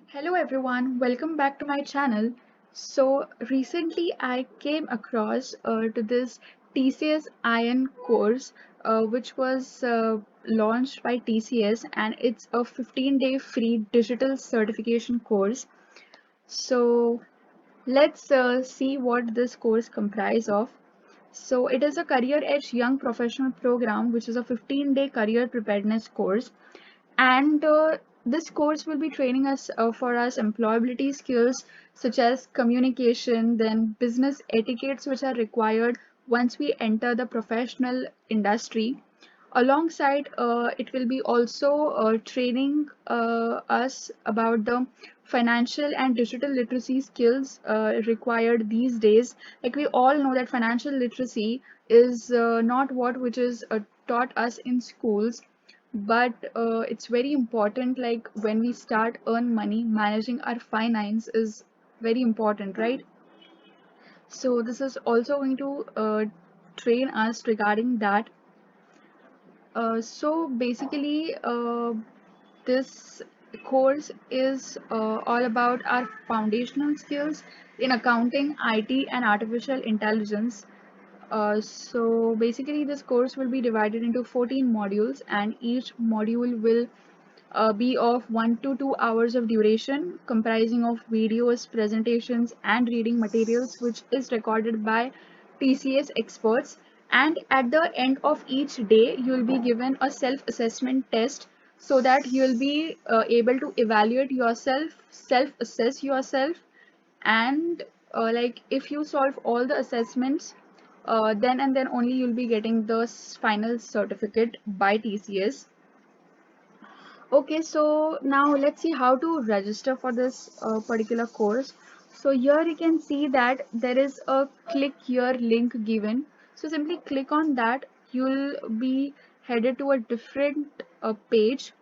Hello everyone, welcome back to my channel. So recently I came across to this TCS Iron course which was launched by TCS, and it's a 15-day free digital certification course. So let's see what this course comprises of. So it is a Career Edge Young Professional Program, which is a 15-day career preparedness course, and this course will be training us for us employability skills such as communication, then business etiquettes which are required once we enter the professional industry. Alongside, it will be also training us about the financial and digital literacy skills required these days. Like we all know that financial literacy is not what which is taught us in schools, but it's very important. Like when we start earn money, managing our finance is very important, right? So this is also going to train us regarding that. So basically, this course is all about our foundational skills in accounting, IT, and artificial intelligence. So basically, this course will be divided into 14 modules, and each module will be of 1 to 2 hours of duration, comprising of videos, presentations, and reading materials, which is recorded by TCS experts. And at the end of each day, you will be given a self-assessment test so that you will be able to evaluate yourself, self-assess yourself, and like if you solve all the assessments, then and then only you'll be getting the final certificate by TCS. Okay, so now let's see how to register for this particular course. So here you can see that there is a click here link given. So simply click on that. You'll be headed to a different page.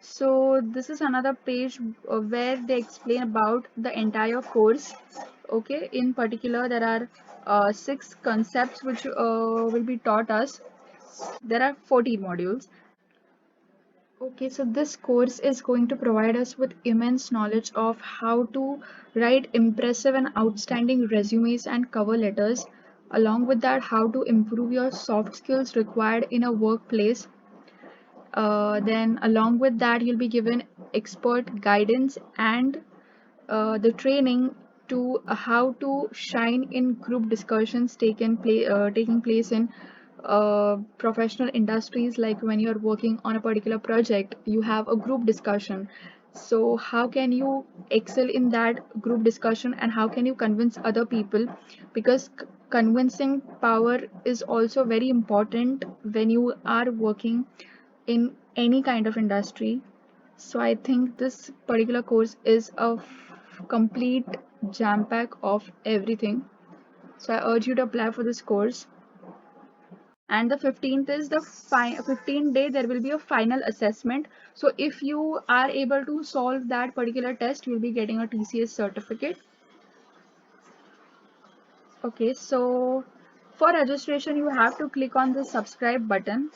So this is another page where they explain about the entire course. Okay, in particular, there are 6 concepts which will be taught us. There are 40 modules. Okay, so this course is going to provide us with immense knowledge of how to write impressive and outstanding resumes and cover letters. Along with that, how to improve your soft skills required in a workplace. Then, along with that, you'll be given expert guidance and the training to how to shine in group discussions taking place in professional industries. Like when you're working on a particular project, you have a group discussion. So how can you excel in that group discussion, and how can you convince other people? Because convincing power is also very important when you are working in any kind of industry. So I think this particular course is a complete jam pack of everything. So I urge you to apply for this course. And the 15th is the 15th day. There will be a final assessment. So if you are able to solve that particular test, you'll be getting a TCS certificate. Okay, so for registration, you have to click on the subscribe button.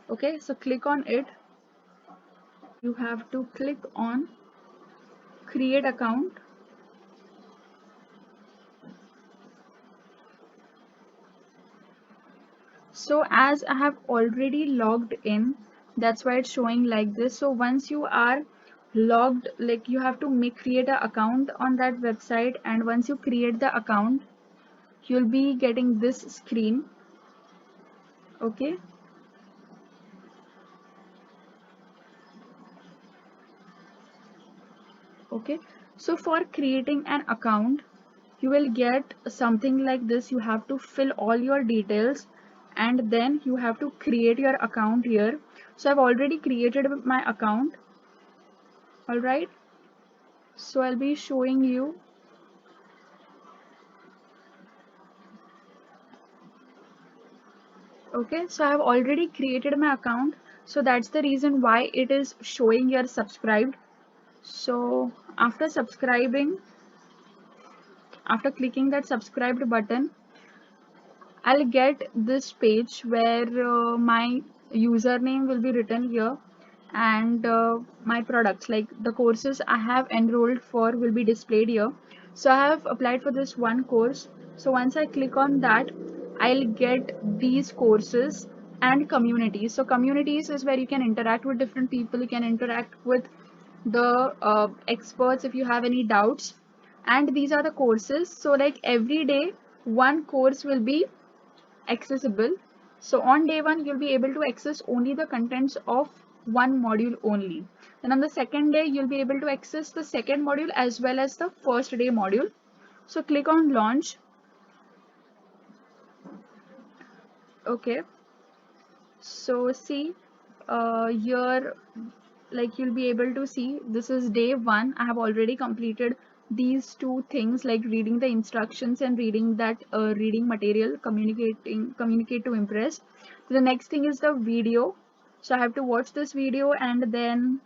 Okay, so click on it. You have to click on create account. So as I have already logged in, that's why it's showing like this. So once you are logged, like you have to create an account on that website, and once you create the account, you'll be getting this screen. Okay. Okay. So for creating an account, you will get something like this. You have to fill all your details, and then you have to create your account here. So I've already created my account. All right. So I'll be showing you. Okay, so I have already created my account, so that's the reason why it is showing you're subscribed. So after subscribing, after clicking that subscribed button, I'll get this page where my username will be written here, and my products, like the courses I have enrolled for, will be displayed here. So I have applied for this one course. So once I click on that, I'll get these courses and communities. So communities is where you can interact with different people, you can interact with the experts if you have any doubts. And these are the courses. So like every day one course will be accessible. So on day one, you'll be able to access only the contents of one module only. Then on the second day, you'll be able to access the second module as well as the first day module. So click on launch. Okay. So see here, like you'll be able to see this is day one. I have already completed these two things, like reading the instructions and reading that reading material, communicate to impress. The next thing is the video. So I have to watch this video and then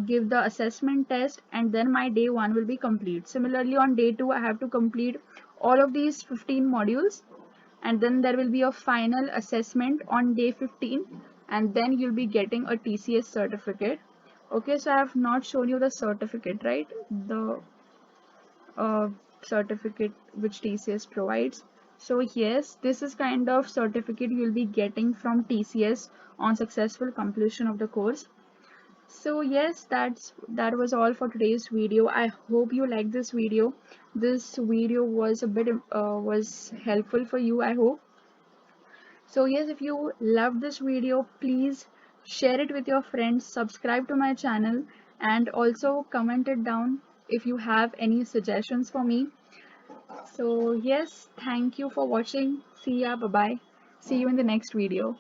give the assessment test, and then my day one will be complete. Similarly on day two, I have to complete all of these 15 modules, and then there will be a final assessment on day 15, and then you'll be getting a TCS certificate. Okay, so I have not shown you the certificate, right? The uh, certificate which TCS provides. So yes, this is kind of certificate you'll be getting from TCS on successful completion of the course. So yes, that was all for today's video. I hope you liked this video. This video was a bit was helpful for you, I hope. So yes, if you loved this video, please share it with your friends, subscribe to my channel, and also comment it down if you have any suggestions for me. So yes, thank you for watching. See ya, bye bye. See you in the next video.